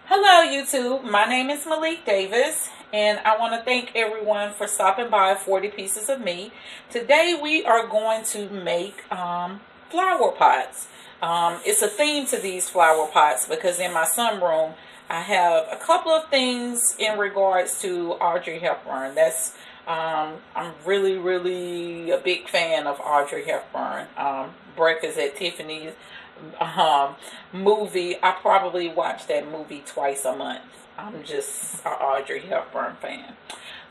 Hello YouTube, my name is Maylikdavis and I want to thank everyone for stopping by 40 Pieces of Me. Today we are going to make flower pots. It's a theme to these flower pots because in my sunroom I have a couple of things in regards to Audrey Hepburn. I'm really a big fan of Audrey Hepburn. Breakfast at Tiffany's um, movie. I probably watch that movie twice a month. I'm just an Audrey Hepburn fan.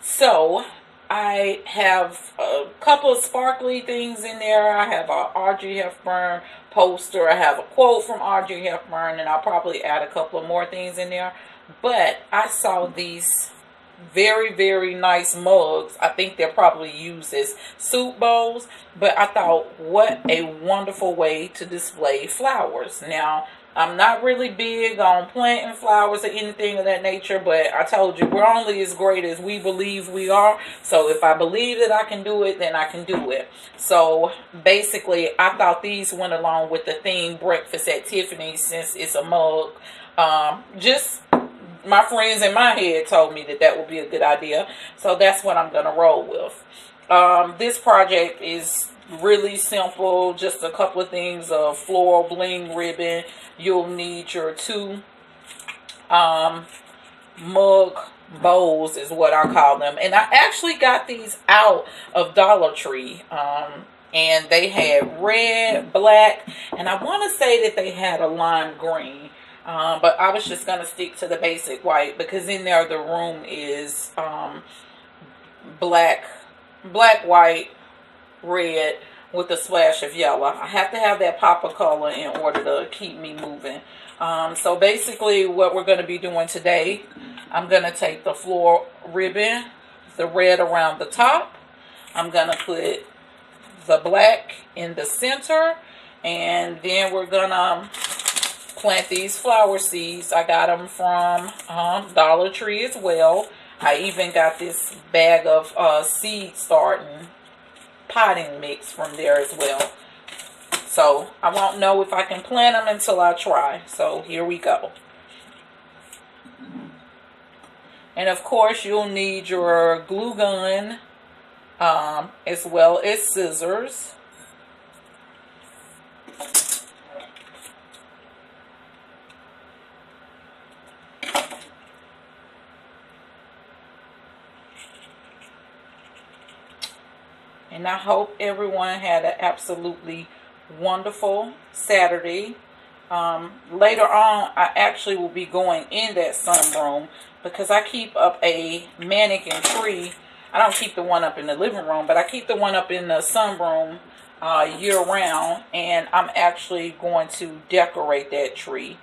So I have a couple of sparkly things in there. I have an Audrey Hepburn poster. I have a quote from Audrey Hepburn, and I'll probably add a couple of more things in there. But I saw these very nice mugs. I think they're probably used as soup bowls, but I thought what a wonderful way to display flowers. Now I'm not really big on planting flowers or anything of that nature, but I told you we're only as great as we believe we are. So if I believe that I can do it, then I can do it. So basically I thought these went along with the theme Breakfast at Tiffany's, since it's a mug. Just my friends in my head told me that that would be a good idea, so that's what I'm going to roll with. This project is really simple, just a couple of things of floral bling ribbon. You'll need your two mug bowls is what I call them, and I actually got these out of Dollar Tree, and they had red, black, and I want to say that they had a lime green. But I was just going to stick to the basic white because in there the room is black, white, red with a splash of yellow. I have to have that pop of color in order to keep me moving. So basically what we're going to be doing today, I'm going to take the floral ribbon, the red around the top. I'm going to put the black in the center, and then we're going to plant these flower seeds. I got them from Dollar Tree as well. I even got this bag of seed starting potting mix from there as well. So I won't know if I can plant them until I try. So here we go. And of course you'll need your glue gun as well as scissors. And I hope everyone had an absolutely wonderful Saturday. Later on, I actually will be going in that sunroom because I keep up a mannequin tree. I don't keep the one up in the living room, but I keep the one up in the sunroom year round. And I'm actually going to decorate that tree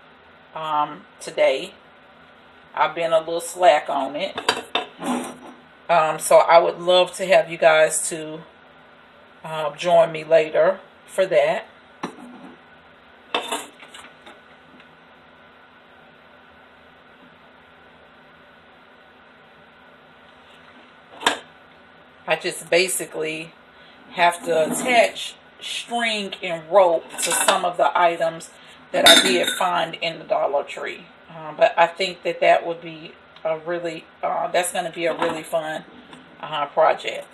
today. I've been a little slack on it. So I would love to have you guys to join me later for that. I just basically have to attach string and rope to some of the items that I did find in the Dollar Tree. But I think that that would be a really, that's going to be a really fun project.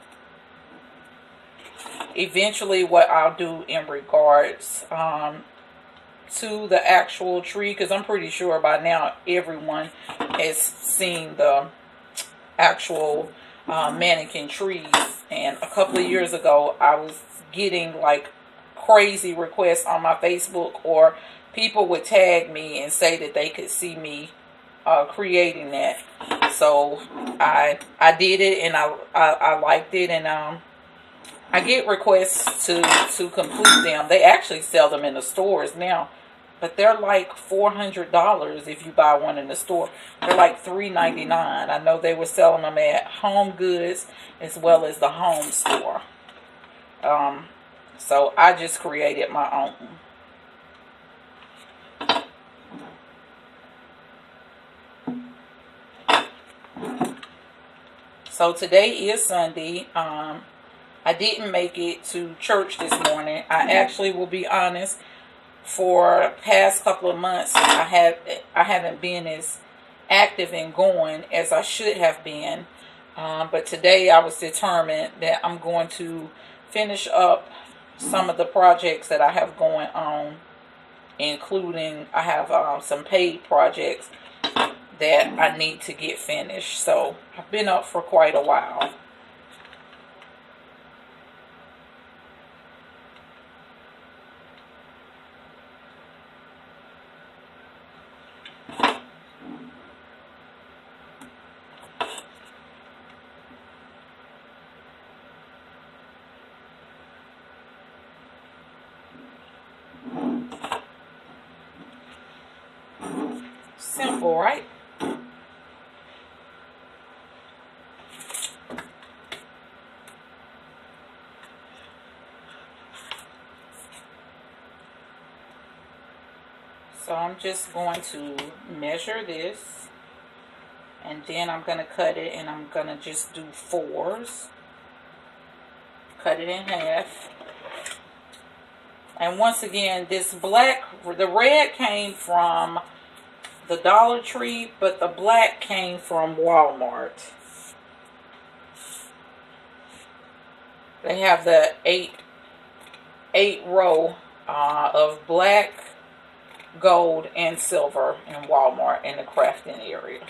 Eventually what I'll do in regards to the actual tree, because I'm pretty sure by now everyone has seen the actual mannequin trees. And a couple of years ago I was getting like crazy requests on my Facebook, or people would tag me and say that they could see me creating that. So I did it, and I liked it, and I get requests to complete them. They actually sell them in the stores now, but they're like $400 if you buy one in the store. They're like $3.99. I know they were selling them at Home Goods as well as the home store. So I just created my own. So today is Sunday. I didn't make it to church this morning. I actually will be honest, for past couple of months I haven't been as active and going as I should have been. But today I was determined that I'm going to finish up some of the projects that I have going on, including I have some paid projects that I need to get finished. So I've been up for quite a while. Simple, right? So I'm just going to measure this, and then I'm going to cut it, and I'm going to just do 4s. Cut it in half. And once again, this black, the red came from the Dollar Tree, but the black came from Walmart. They have the 8 row of black, gold, and silver in Walmart in the crafting area.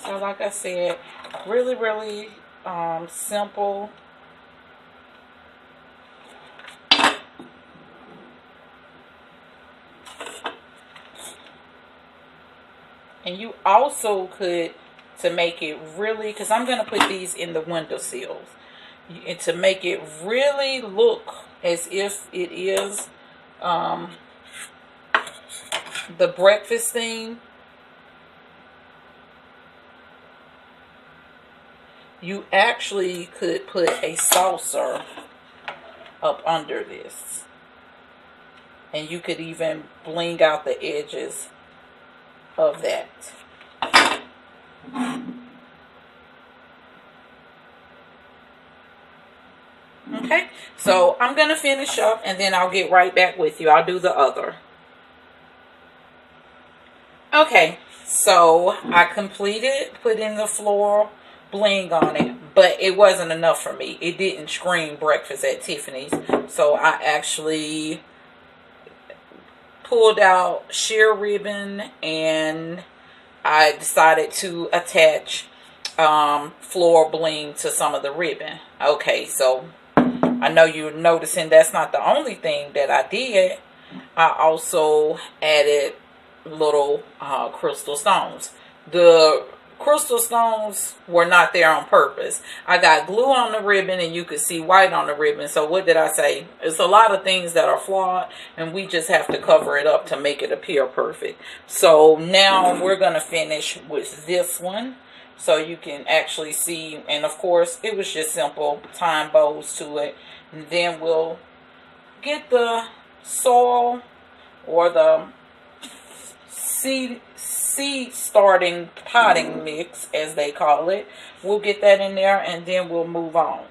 So like I said, really simple. And you also could, to make it really, because I'm going to put these in the windowsills, and to make it really look as if it is the breakfast theme, you actually could put a saucer up under this, and you could even bling out the edges of that. Okay, so I'm going to finish up, and then I'll get right back with you. I'll do the other. Okay, so I completed putting the floral bling on it, but it wasn't enough for me. It didn't scream breakfast at Tiffany's, so I actually pulled out sheer ribbon, and I decided to attach floral bling to some of the ribbon. Okay, so I know you're noticing that's not the only thing that I did. I also added little crystal stones. The crystal stones were not there on purpose. I got glue on the ribbon, and you could see white on the ribbon. So what did I say? It's a lot of things that are flawed, and we just have to cover it up to make it appear perfect. So now we're going to finish with this one, so you can actually see. And of course, it was just simple time bows to it. And then we'll get the soil, or the seed starting potting mix, as they call it. We'll get that in there, and then we'll move on.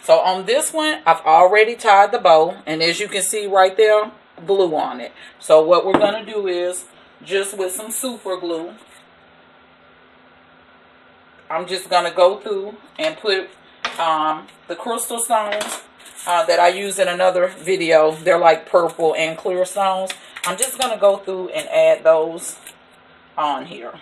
So on this one, I've already tied the bow, and as you can see right there, glue on it. So what we're going to do is, just with some super glue, I'm just going to go through and put the crystal stones that I used in another video. They're like purple and clear stones. I'm just going to go through and add those on here.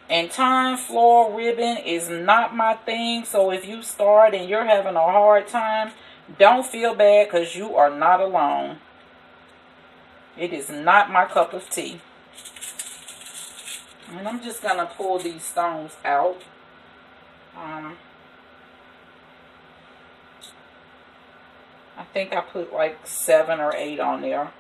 And tying floral ribbon is not my thing. So if you start and you're having a hard time, don't feel bad, because you are not alone. It is not my cup of tea. And I'm just going to pull these stones out. I think I put like 7 or 8 on there.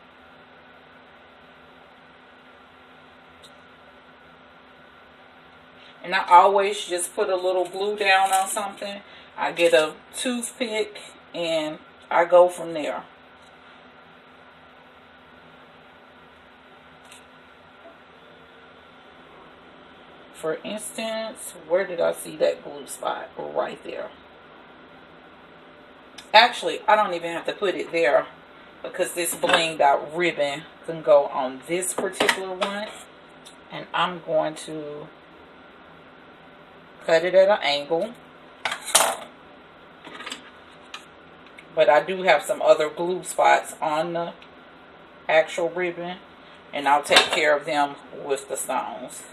And I always just put a little glue down on something. I get a toothpick and I go from there. For instance, where did I see that glue spot? Right there. Actually, I don't even have to put it there, because this bling dot ribbon can go on this particular one. And I'm going to cut it at an angle. But I do have some other glue spots on the actual ribbon, and I'll take care of them with the stones.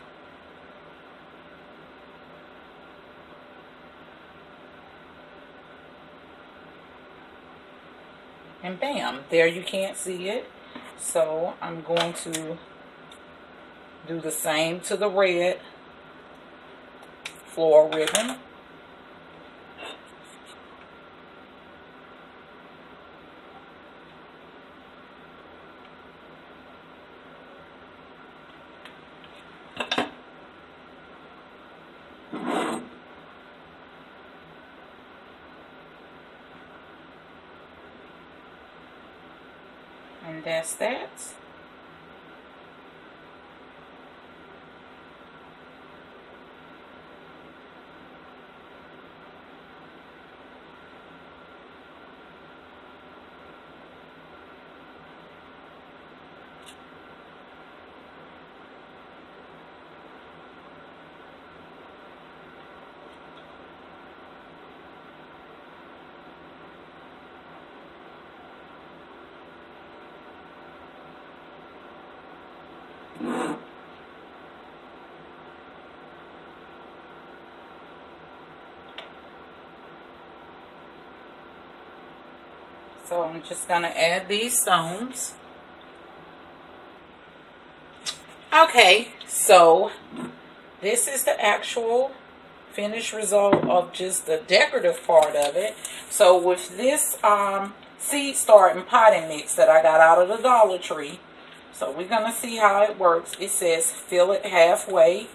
And bam, there, you can't see it. So I'm going to do the same to the red floral ribbon. And that's that. So I'm just going to add these stones. Okay, so this is the actual finished result of just the decorative part of it. So with this seed start and potting mix that I got out of the Dollar Tree, so we're going to see how it works. It says fill it halfway.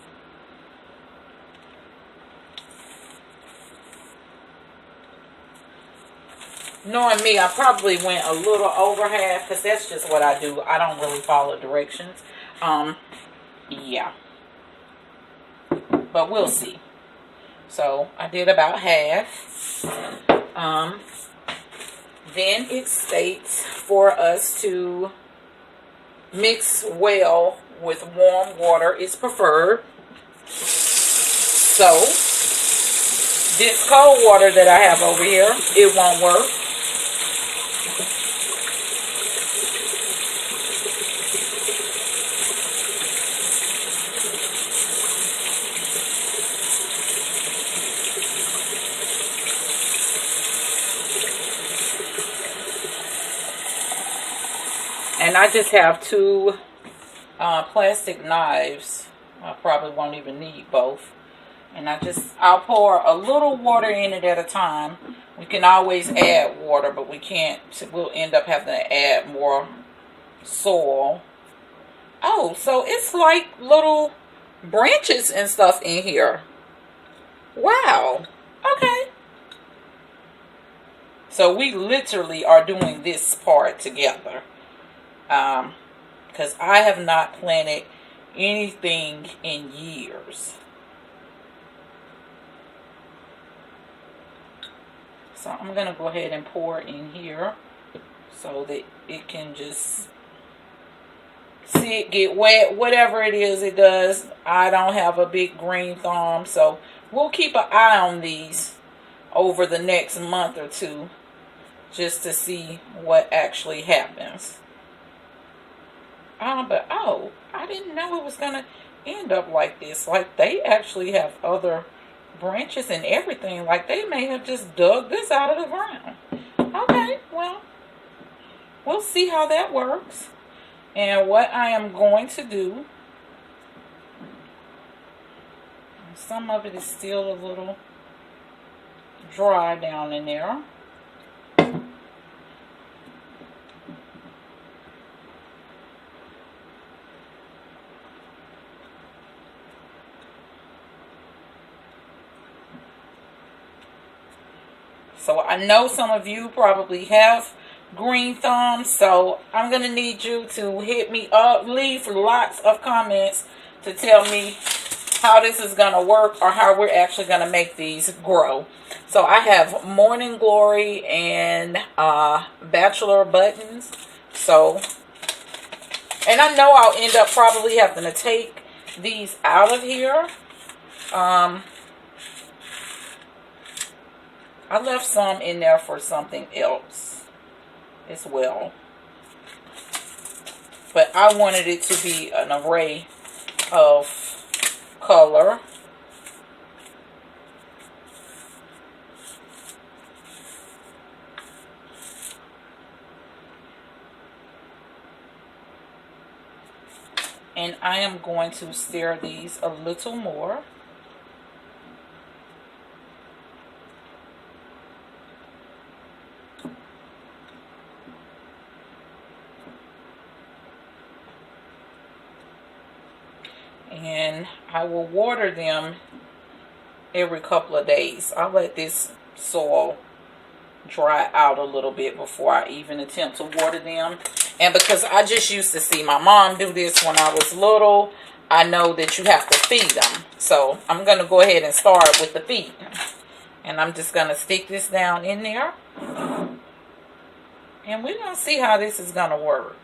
Knowing me, I probably went a little over half, because that's just what I do. I don't really follow directions. Yeah. But we'll see. So I did about half. Then it states for us to mix well with warm water is preferred. So this cold water that I have over here, it won't work. And I just have 2 plastic knives. I probably won't even need both. And I'll pour a little water in it at a time. We can always add water, but we'll end up having to add more soil. Oh, so it's like little branches and stuff in here. Wow. Okay. So we literally are doing this part together. Because I have not planted anything in years. So I'm going to go ahead and pour in here so that it can just sit, get wet, whatever it is it does. I don't have a big green thumb, so we'll keep an eye on these over the next month or 2 just to see what actually happens. But I didn't know end up like this. Like, they actually have other branches and everything. Like, they may have just dug this out of the ground. Okay, well, we'll see how that works. And what I am going to do, some of it is still a little dry down in there. So I know some of you probably have green thumbs, so I'm going to need you to hit me up, leave lots of comments to tell me how this is going to work or how we're actually going to make these grow. So I have Morning Glory and Bachelor buttons. So, and I know I'll end up probably having to take these out of here. I left some in there for something else as well. But I wanted it to be an array of color. And I am going to stir these a little more. And I will water them every couple of days. I'll let this soil dry out a little bit before I even attempt to water them. And because I just used to see my mom do this when I was little, I know that you have to feed them. So I'm going to go ahead and start with the feed. And I'm just going to stick this down in there. And we're going to see how this is going to work.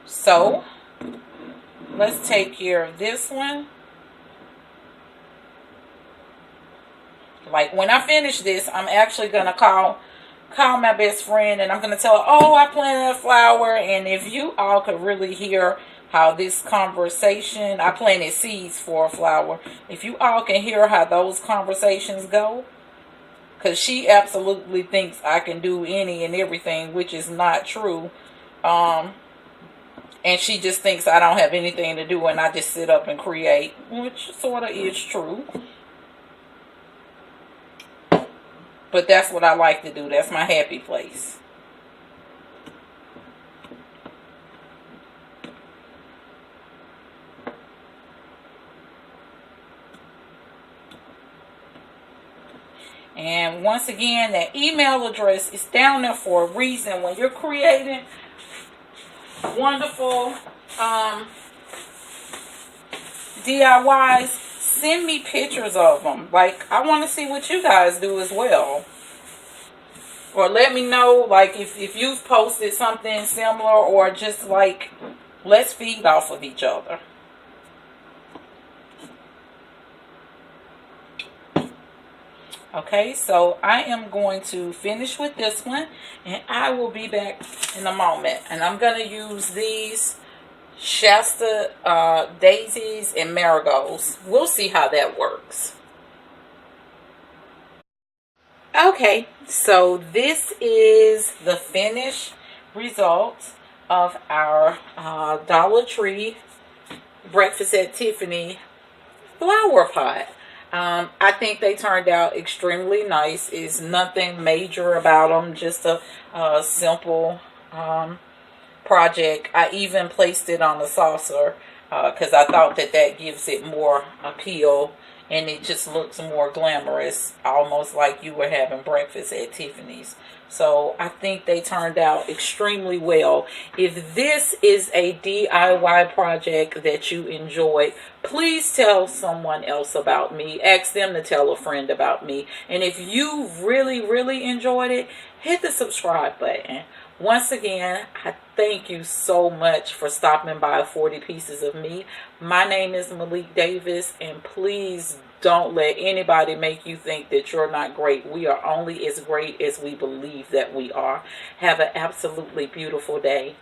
So, let's take care of this one. Like, when I finish this, I'm actually going to call my best friend, and I'm going to tell her, oh, I planted a flower. And if you all could really hear how this conversation, I planted seeds for a flower. If you all can hear how those conversations go, because she absolutely thinks I can do any and everything, which is not true. And she just thinks I don't have anything to do and I just sit up and create, which sort of is true. But that's what I like to do. That's my happy place. And once again, that email address is down there for a reason. When you're creating wonderful DIYs, send me pictures of them. Like, I want to see what you guys do as well. Or let me know, like, if you've posted something similar, or just like, let's feed off of each other. Okay, so I am going to finish with this one, and I will be back in a moment. And I'm going to use these Shasta daisies and marigolds. We'll see how that works. Okay, so this is the finished result of our Dollar Tree Breakfast at Tiffany flower pot. I think they turned out extremely nice. It's nothing major about them, just a simple project. I even placed it on a saucer because I thought that gives it more appeal, and it just looks more glamorous, almost like you were having breakfast at Tiffany's. So I think they turned out extremely well. If this is a DIY project that you enjoyed, please tell someone else about me. Ask them to tell a friend about me. And if you really, really enjoyed it, hit the subscribe button. Once again, I thank you so much for stopping by 40 Pieces of Me. My name is Maylik Davis, and please Don't let anybody make you think that you're not great. We are only as great as we believe that we are. Have an absolutely beautiful day.